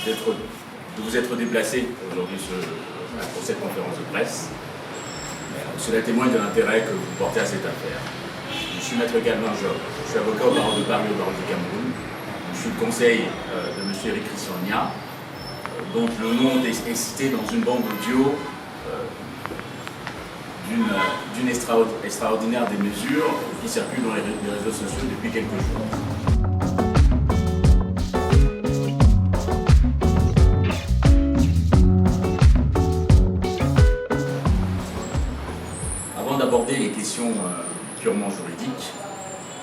de vous être déplacé aujourd'hui pour cette conférence de presse. Cela témoigne de l'intérêt que vous portez à cette affaire. Je suis Maître Calvin Job, je suis avocat au barreau de Paris au barreau du Cameroun. Je suis le conseil de M. Éric Christian Nia, dont le nom est cité dans une bande audio d'une extraordinaire des mesures qui circulent dans les réseaux sociaux depuis quelques jours. Avant d'aborder les questions purement juridiques,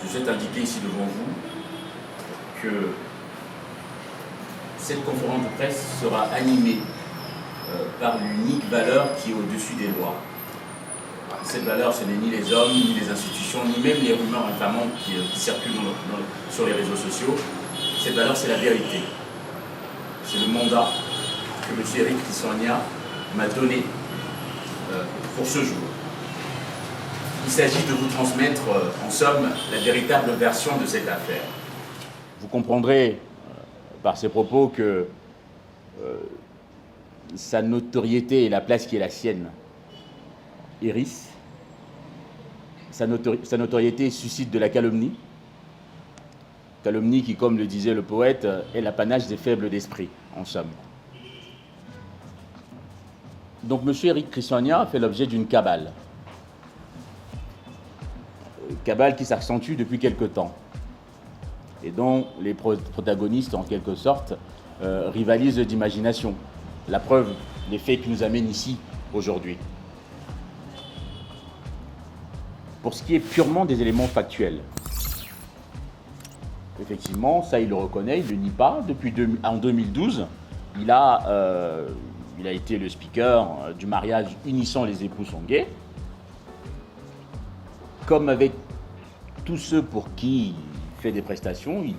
je souhaite indiquer ici devant vous que cette conférence de presse sera animée par l'unique valeur qui est au-dessus des lois. Cette valeur, ce n'est ni les hommes, ni les institutions, ni même les rumeurs infamantes qui circulent sur les réseaux sociaux. Cette valeur, c'est la vérité. C'est le mandat que M. Éric Christian Nia m'a donné pour ce jour. Il s'agit de vous transmettre, en somme, la véritable version de cette affaire. Vous comprendrez par ces propos que sa notoriété et la place qui est la sienne hérisse. Sa notoriété suscite de la calomnie. Calomnie qui, comme le disait le poète, est l'apanage des faibles d'esprit, en somme. Donc M. Éric Christian Nia a fait l'objet d'une cabale. Cabale qui s'accentue depuis quelque temps et dont les protagonistes, en quelque sorte, rivalisent d'imagination. La preuve, les faits qui nous amènent ici, aujourd'hui. Pour ce qui est purement des éléments factuels, effectivement, ça il le reconnaît, il ne le nie pas. En 2012, il a été le speaker du mariage unissant les époux Songué. Comme avec tous ceux pour qui il fait des prestations, il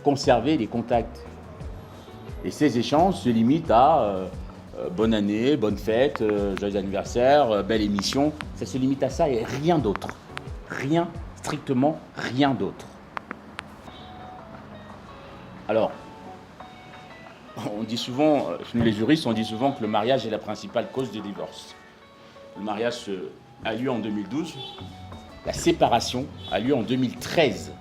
conservait les contacts. Et ces échanges se limitent à bonne année, bonne fête, joyeux anniversaire, belle émission. Ça se limite à ça et rien d'autre. Rien, strictement rien d'autre. Alors, on dit souvent, nous les juristes, on dit souvent que le mariage est la principale cause de divorce. Le mariage a lieu en 2012. La séparation a lieu en 2013.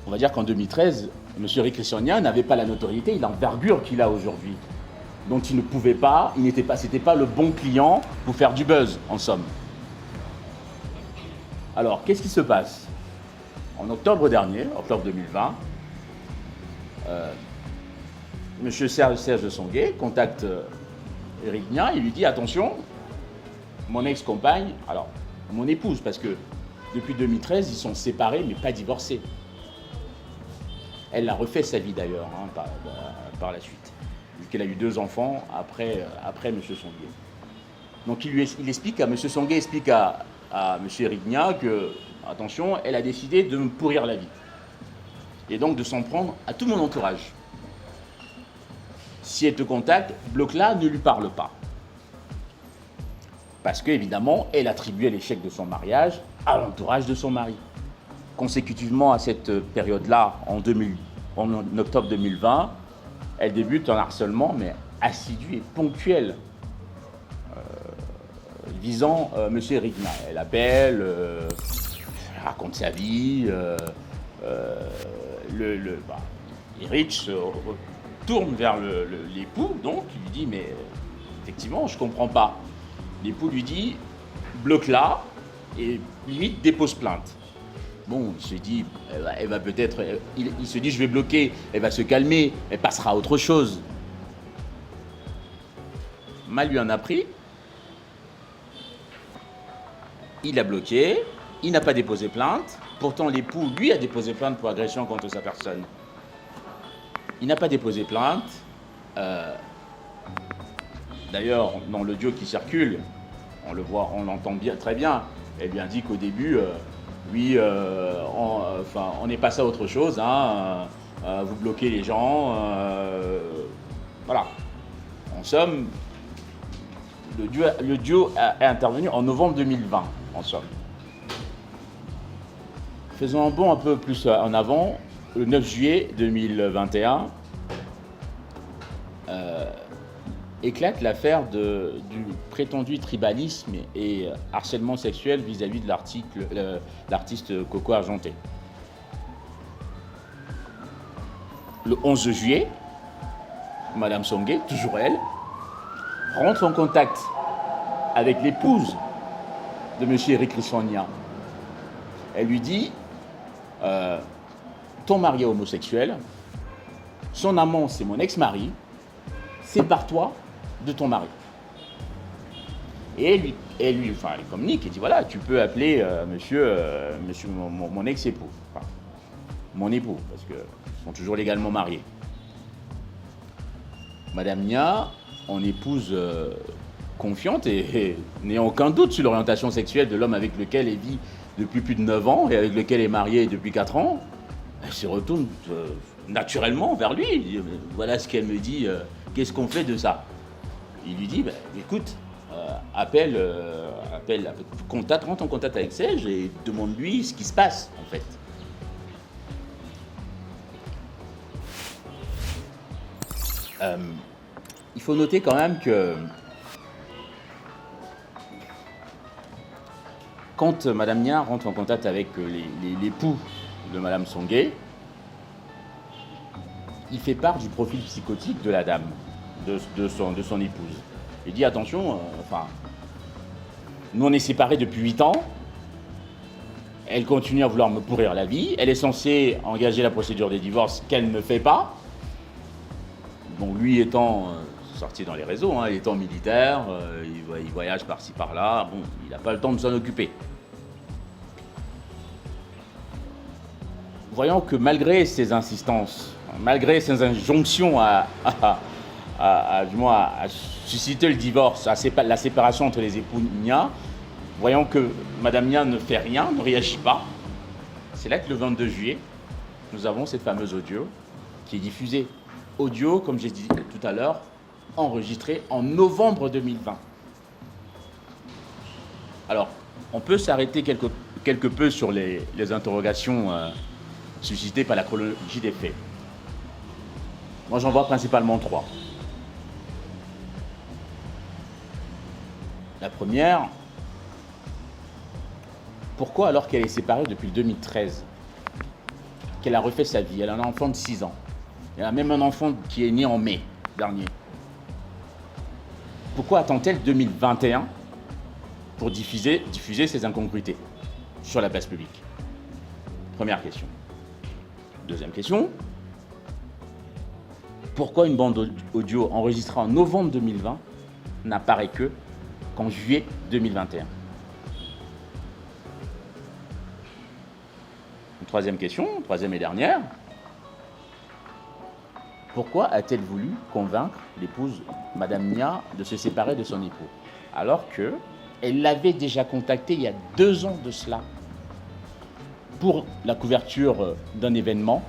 On va dire qu'en 2013, M. Éric Christian Nia n'avait pas la notoriété et l'envergure qu'il a aujourd'hui. Donc il ne pouvait pas, c'était pas le bon client pour faire du buzz, en somme. Alors, qu'est-ce qui se passe? En octobre dernier, octobre 2020, M. Serge Songué contacte Éric Nia et lui dit « Attention, mon ex-compagne, alors mon épouse, parce que depuis 2013, ils sont séparés mais pas divorcés. Elle a refait sa vie d'ailleurs, hein, par la suite, vu qu'elle a eu 2 enfants après M. Songué. Donc il explique à M. Songué, explique à M. Éric Nia que, attention, elle a décidé de me pourrir la vie. Et donc de s'en prendre à tout mon entourage. Si elle te contacte, bloque-la, ne lui parle pas. Parce qu'évidemment, elle attribuait l'échec de son mariage à l'entourage de son mari. Consécutivement à cette période-là, en octobre 2020, elle débute un harcèlement, mais assidu et ponctuel, visant M. Éric Nia. Elle appelle, raconte sa vie, Éric se tourne vers l'époux, donc il lui dit « mais effectivement, je ne comprends pas ». L'époux lui dit « bloque-la et limite dépose plainte ». Bon, il se dit, elle va peut-être, il se dit je vais bloquer, elle va se calmer, elle passera à autre chose. Mal lui en a pris, il l'a bloqué, il n'a pas déposé plainte, pourtant l'époux, lui, a déposé plainte pour agression contre sa personne. Il n'a pas déposé plainte. D'ailleurs, dans l'audio qui circule, on le voit, on l'entend bien, très bien. Elle lui indique qu'au début, oui, on est passé à autre chose, hein, vous bloquez les gens, voilà. En somme, le duo est intervenu en novembre 2020, en somme. Faisons un bond un peu plus en avant. Le 9 juillet 2021, éclate l'affaire du prétendu tribalisme et harcèlement sexuel vis-à-vis de l'artiste Coco Argenté. Le 11 juillet, Madame Songué, toujours elle, rentre en contact avec l'épouse de M. Eric Rissogna. Elle lui dit ton mari est homosexuel, son amant c'est mon ex-mari, sépare-toi de ton mari. Et elle communique et dit voilà, tu peux appeler monsieur mon ex-époux, enfin, mon époux, parce qu'ils sont toujours légalement mariés. Madame Nia, en épouse confiante et n'ayant aucun doute sur l'orientation sexuelle de l'homme avec lequel elle vit depuis plus de 9 ans et avec lequel elle est mariée depuis 4 ans, elle se retourne naturellement vers lui. Voilà ce qu'elle me dit, qu'est-ce qu'on fait de ça? Il lui dit, écoute, rentre en contact avec Serge et demande-lui ce qui se passe en fait. Il faut noter quand même que quand Madame Nia rentre en contact avec l'époux de Madame Songué, il fait part du profil psychotique de la dame, de son épouse. Il dit attention, nous on est séparés depuis 8 ans, elle continue à vouloir me pourrir la vie, elle est censée engager la procédure des divorces qu'elle ne fait pas. Bon, lui étant sorti dans les réseaux, il étant militaire, il voyage par-ci par-là, bon, il n'a pas le temps de s'en occuper. Voyons que malgré ses insistances, malgré ses injonctions à susciter le divorce, la séparation entre les époux Nia, voyons que Madame Nia ne fait rien, ne réagit pas. C'est là que le 22 juillet, nous avons cette fameuse audio qui est diffusée. Audio, comme j'ai dit tout à l'heure, enregistré en novembre 2020. Alors, on peut s'arrêter quelque peu sur les interrogations suscitées par la chronologie des faits. Moi, j'en vois principalement 3. La première, pourquoi alors qu'elle est séparée depuis 2013, qu'elle a refait sa vie, elle a un enfant de 6 ans, elle a même un enfant qui est né en mai dernier. Pourquoi attend-elle 2021 pour diffuser ces incongruités sur la place publique? Première question. Deuxième question. Pourquoi une bande audio enregistrée en novembre 2020 n'apparaît qu'en juillet 2021? Une troisième question, troisième et dernière. Pourquoi a-t-elle voulu convaincre l'épouse, Madame Nia, de se séparer de son époux, alors qu'elle l'avait déjà contacté il y a 2 ans de cela pour la couverture d'un événement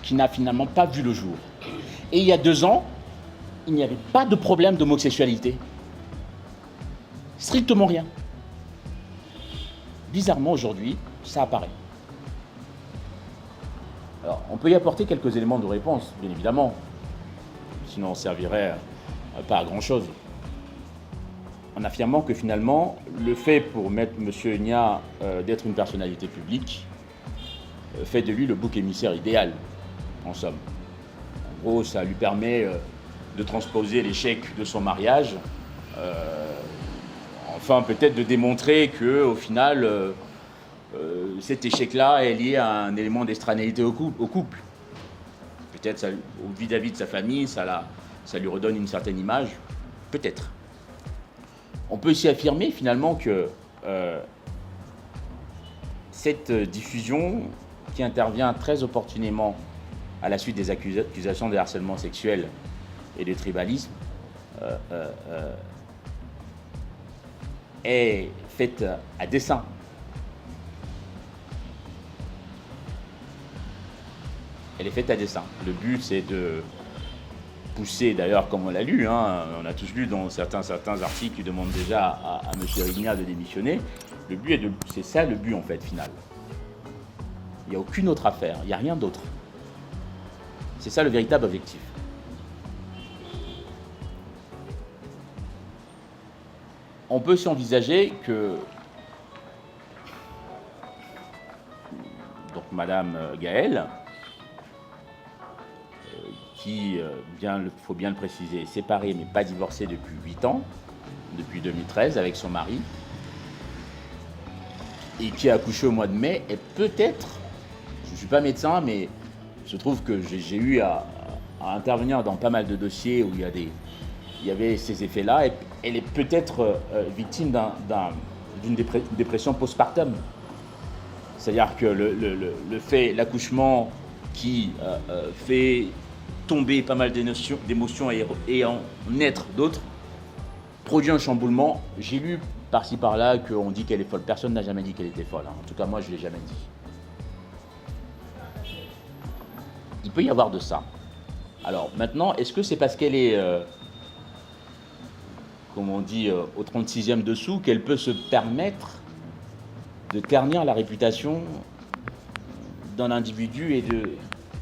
qui n'a finalement pas vu le jour. Et il y a 2 ans, il n'y avait pas de problème d'homosexualité. Strictement rien. Bizarrement, aujourd'hui, ça apparaît. Alors, on peut y apporter quelques éléments de réponse, bien évidemment. Sinon, on ne servirait pas à grand-chose. En affirmant que finalement, le fait pour M. Nia d'être une personnalité publique fait de lui le bouc émissaire idéal, en somme. En gros, ça lui permet de transposer l'échec de son mariage, enfin peut-être de démontrer qu'au final, cet échec-là est lié à un élément d'extranéité au couple. Peut-être vis-à-vis de sa famille, ça lui redonne une certaine image, peut-être. On peut aussi affirmer finalement que cette diffusion, qui intervient très opportunément à la suite des accusations de harcèlement sexuel et de tribalisme, est faite à dessein. Elle est faite à dessein. Le but, c'est de pousser, d'ailleurs, comme on l'a lu, on a tous lu dans certains articles qui demandent déjà à M. Rigna de démissionner. Le but c'est ça le but, en fait, final. Il n'y a aucune autre affaire, il n'y a rien d'autre. C'est ça le véritable objectif. On peut aussi envisager que donc Madame Gaëlle, qui, faut bien le préciser, est séparée mais pas divorcée depuis 8 ans, depuis 2013 avec son mari, et qui a accouché au mois de mai, est peut-être, je ne suis pas médecin, mais je trouve que j'ai eu à intervenir dans pas mal de dossiers où il y avait ces effets-là, et elle est peut-être victime d'une dépression postpartum. C'est-à-dire que l'accouchement qui fait tomber pas mal d'émotions et en naître d'autres, produit un chamboulement. J'ai lu par-ci par-là qu'on dit qu'elle est folle. Personne n'a jamais dit qu'elle était folle. En tout cas, moi, je ne l'ai jamais dit. Il peut y avoir de ça. Alors, maintenant, est-ce que c'est parce qu'elle est, comme on dit, au 36e dessous, qu'elle peut se permettre de ternir la réputation d'un individu et de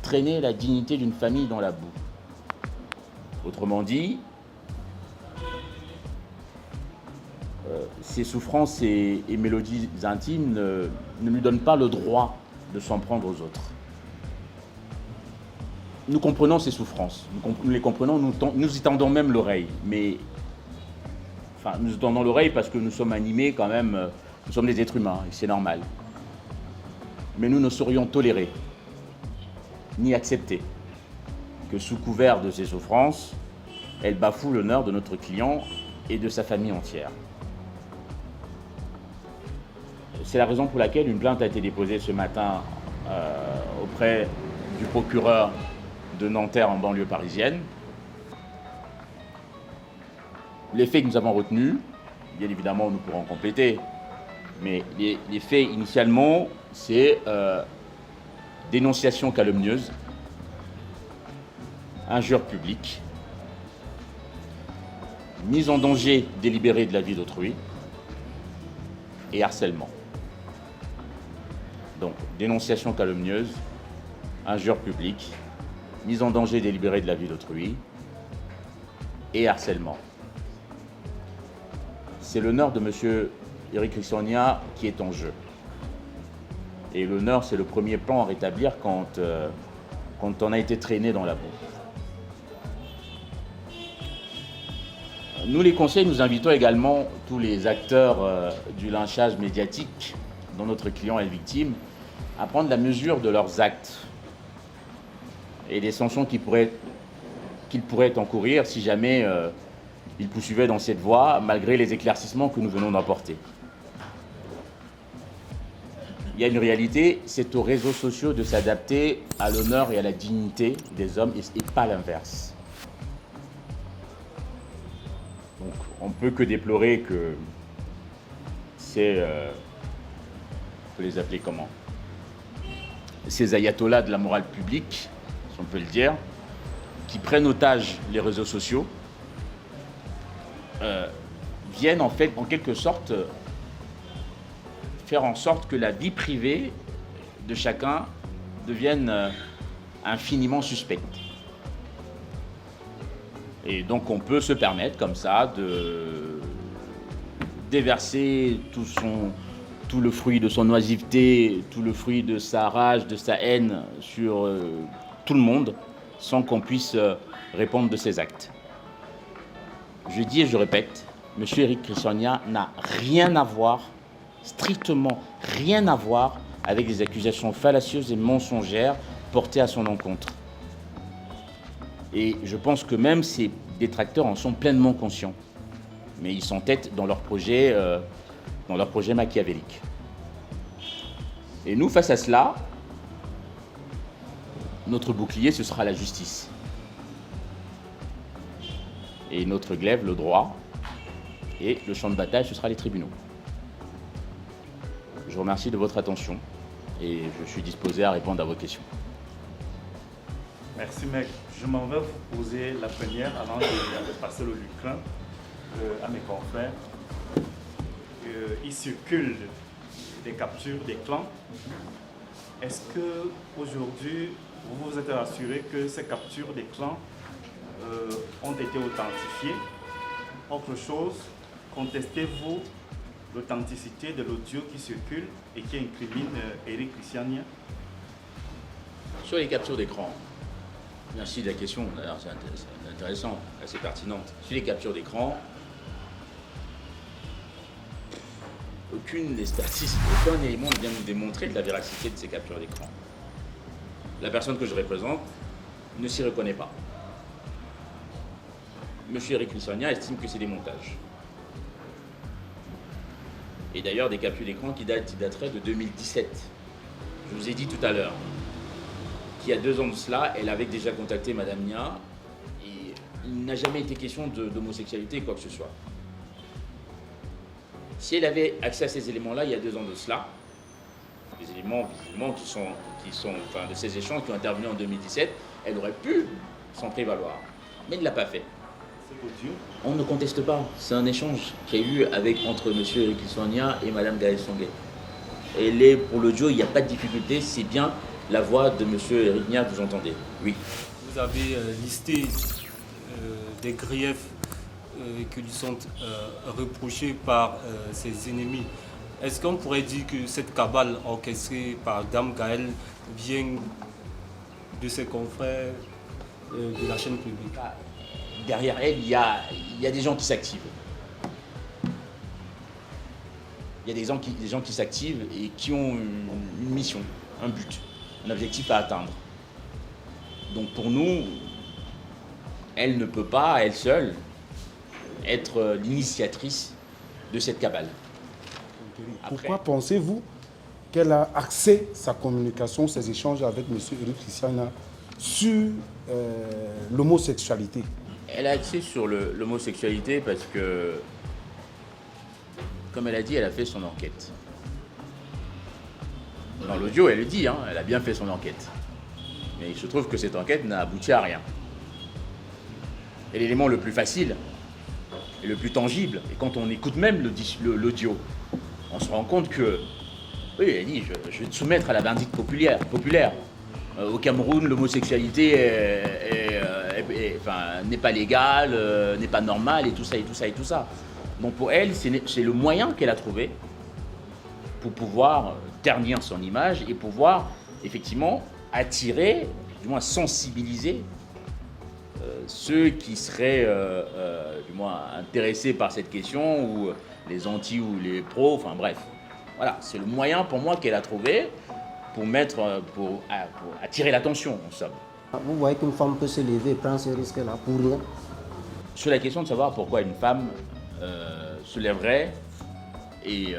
traîner la dignité d'une famille dans la boue? Autrement dit, ses souffrances et mélodies intimes ne lui donnent pas le droit de s'en prendre aux autres. Nous comprenons ses souffrances, nous les comprenons, nous y tendons même l'oreille, mais enfin, nous y tendons l'oreille parce que nous sommes animés quand même, nous sommes des êtres humains, et c'est normal. Mais nous ne saurions tolérer, ni accepter, que sous couvert de ses souffrances, elle bafoue l'honneur de notre client et de sa famille entière. C'est la raison pour laquelle une plainte a été déposée ce matin auprès du procureur de Nanterre en banlieue parisienne. Les faits que nous avons retenus, bien évidemment nous pourrons compléter, mais les faits initialement, c'est dénonciation calomnieuse, injure publique, mise en danger délibérée de la vie d'autrui et harcèlement. Donc, dénonciation calomnieuse, injure publique, mise en danger délibérée de la vie d'autrui et harcèlement. C'est l'honneur de M. Éric Christiania qui est en jeu. Et l'honneur, c'est le premier plan à rétablir quand on a été traîné dans la boue. Nous, les conseils, nous invitons également tous les acteurs du lynchage médiatique dont notre client est victime à prendre la mesure de leurs actes et des sanctions qu'ils pourraient encourir si jamais ils poursuivaient dans cette voie, malgré les éclaircissements que nous venons d'apporter. Il y a une réalité, c'est aux réseaux sociaux de s'adapter à l'honneur et à la dignité des hommes et pas l'inverse. Donc, on ne peut que déplorer que c'est, on peut les appeler comment? Ces ayatollahs de la morale publique, si on peut le dire, qui prennent otage les réseaux sociaux, viennent en fait, en quelque sorte, faire en sorte que la vie privée de chacun devienne infiniment suspecte. Et donc on peut se permettre comme ça de déverser tout le fruit de son oisiveté, tout le fruit de sa rage, de sa haine sur tout le monde, sans qu'on puisse répondre de ses actes. Je dis et je répète, M. Éric Christiania n'a rien à voir, strictement rien à voir avec les accusations fallacieuses et mensongères portées à son encontre. Et je pense que même ses détracteurs en sont pleinement conscients. Mais ils s'entêtent dans leur projet machiavélique. Et nous, face à cela, notre bouclier, ce sera la justice. Et notre glaive, le droit. Et le champ de bataille, ce sera les tribunaux. Je vous remercie de votre attention et je suis disposé à répondre à vos questions. Merci, mec. Je m'en vais vous poser la première avant de passer le lucrin à mes confrères. Il circule des captures des clans est-ce qu'aujourd'hui, vous vous êtes assuré que ces captures d'écran ont été authentifiées? Autre chose, contestez-vous l'authenticité de l'audio qui circule et qui incrimine Eric Christiania? Sur les captures d'écran, merci de la question, d'ailleurs c'est intéressant, assez pertinente. Sur les captures d'écran, aucune expertise, aucun élément ne vient nous démontrer de la véracité de ces captures d'écran. La personne que je représente ne s'y reconnaît pas. Monsieur Eric Christiania estime que c'est des montages. Et d'ailleurs des captures d'écran qui dateraient de 2017. Je vous ai dit tout à l'heure qu'il y a 2 ans de cela, elle avait déjà contacté Madame Nia et il n'a jamais été question d'homosexualité quoi que ce soit. Si elle avait accès à ces éléments-là il y a 2 ans de cela, des éléments visiblement qui sont enfin, de ces échanges qui ont intervenu en 2017, elle aurait pu s'en prévaloir. Mais elle ne l'a pas fait. On ne conteste pas. C'est un échange qu'il y a eu entre M. Eric Christiania et Mme Gaëlle Songuet. Et pour l'audio, il n'y a pas de difficulté, c'est bien la voix de M. Eric Nia que vous entendez. Oui. Vous avez listé des griefs qui lui sont reprochés par ses ennemis. Est-ce qu'on pourrait dire que cette cabale orchestrée par Dame Gaëlle vient de ses confrères de la chaîne publique? Derrière elle, il y a des gens qui s'activent. Il y a des gens qui s'activent et qui ont une mission, un but, un objectif à atteindre. Donc pour nous, elle ne peut pas, à elle seule, être l'initiatrice de cette cabale. Pourquoi pensez-vous qu'elle a axé sa communication, ses échanges avec M. Eric Christiania sur l'homosexualité? Elle a axé sur l'homosexualité parce que, comme elle a dit, elle a fait son enquête. Dans l'audio, elle le dit, hein, elle a bien fait son enquête. Mais il se trouve que cette enquête n'a abouti à rien. Et l'élément le plus facile et le plus tangible, et quand on écoute même l'audio, on se rend compte que, oui, elle dit, je vais te soumettre à la vindicte populaire. Au Cameroun, l'homosexualité n'est pas légale, n'est pas normale, et tout ça, et tout ça, et tout ça. Donc pour elle, c'est le moyen qu'elle a trouvé pour pouvoir ternir son image et pouvoir effectivement attirer, du moins sensibiliser ceux qui seraient du moins intéressés par cette question, ou les anti ou les pros, enfin bref. Voilà, c'est le moyen pour moi qu'elle a trouvé pour attirer l'attention, en somme. Vous voyez qu'une femme peut se lever et prendre ce risque-là pour rien? Sur la question de savoir pourquoi une femme se lèverait et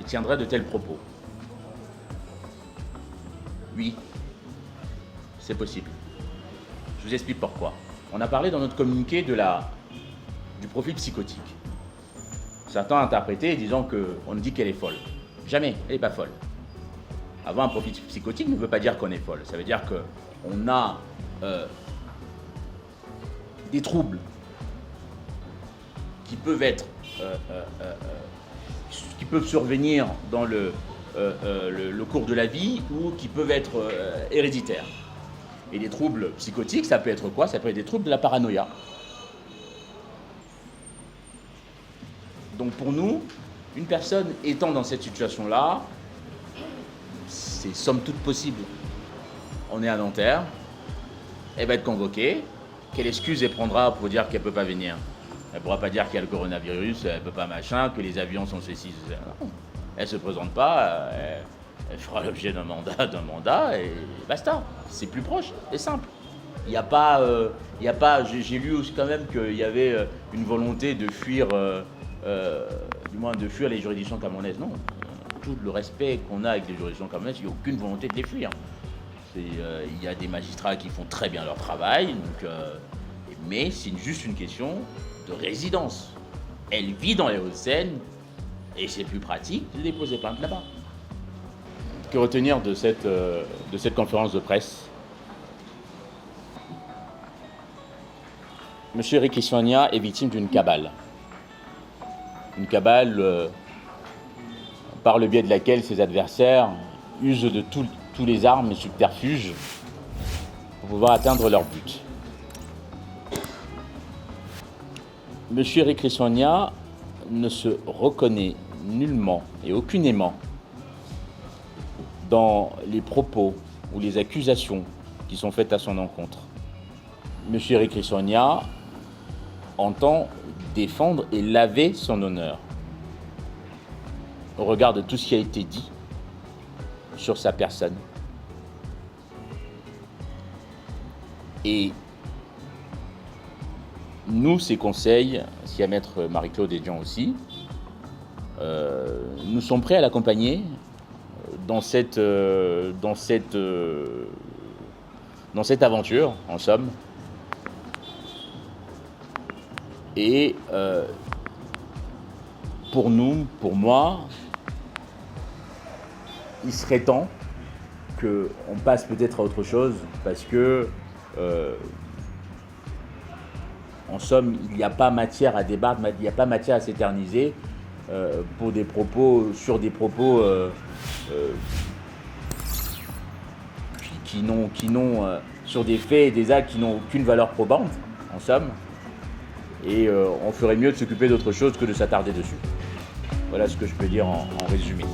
tiendrait de tels propos. Oui, c'est possible. Je vous explique pourquoi. On a parlé dans notre communiqué du profil psychotique. Certains ont interprété disant qu'on dit qu'elle est folle. Jamais, elle n'est pas folle. Avoir un profil psychotique ne veut pas dire qu'on est folle. Ça veut dire qu'on a des troubles qui peuvent qui peuvent survenir dans le cours de la vie, ou qui peuvent être héréditaires. Et les troubles psychotiques, ça peut être quoi? Ça peut être des troubles de la paranoïa. Donc pour nous, une personne étant dans cette situation-là, c'est somme toute possible. On est à Nanterre, elle va être convoquée. Quelle excuse elle prendra pour dire qu'elle ne peut pas venir? Elle ne pourra pas dire qu'il y a le coronavirus, elle ne peut pas machin, que les avions sont ceci. Non. Elle ne se présente pas, elle fera l'objet d'un mandat et basta. C'est plus proche et simple. Il n'y a pas, j'ai lu aussi quand même qu'il y avait une volonté de fuir, du moins de fuir les juridictions camerounaises. Non, tout le respect qu'on a avec les juridictions camerounaises, il n'y a aucune volonté de les fuir. Il y a des magistrats qui font très bien leur travail, donc, mais c'est juste une question de résidence. Elle vit dans les Hauts-de-Seine et c'est plus pratique de déposer plainte là-bas. Que retenir de cette conférence de presse? Monsieur Eric Christiania est victime d'une cabale. Une cabale par le biais de laquelle ses adversaires usent de tous les armes et subterfuges pour pouvoir atteindre leur but. Monsieur Eric Rissogna ne se reconnaît nullement et aucunément dans les propos ou les accusations qui sont faites à son encontre. Monsieur Eric Rissogna entend défendre et laver son honneur au regard de tout ce qui a été dit sur sa personne. Et nous, ses conseils, si à maître Marie-Claude et Jean aussi, nous sommes prêts à l'accompagner dans cette aventure, en somme. Et pour nous, pour moi, il serait temps qu'on passe peut-être à autre chose, parce que, en somme, il n'y a pas matière à débattre, il n'y a pas matière à s'éterniser pour des propos, sur des propos qui n'ont sur des faits et des actes qui n'ont aucune valeur probante, en somme. Et on ferait mieux de s'occuper d'autre chose que de s'attarder dessus. Voilà ce que je peux dire en résumé.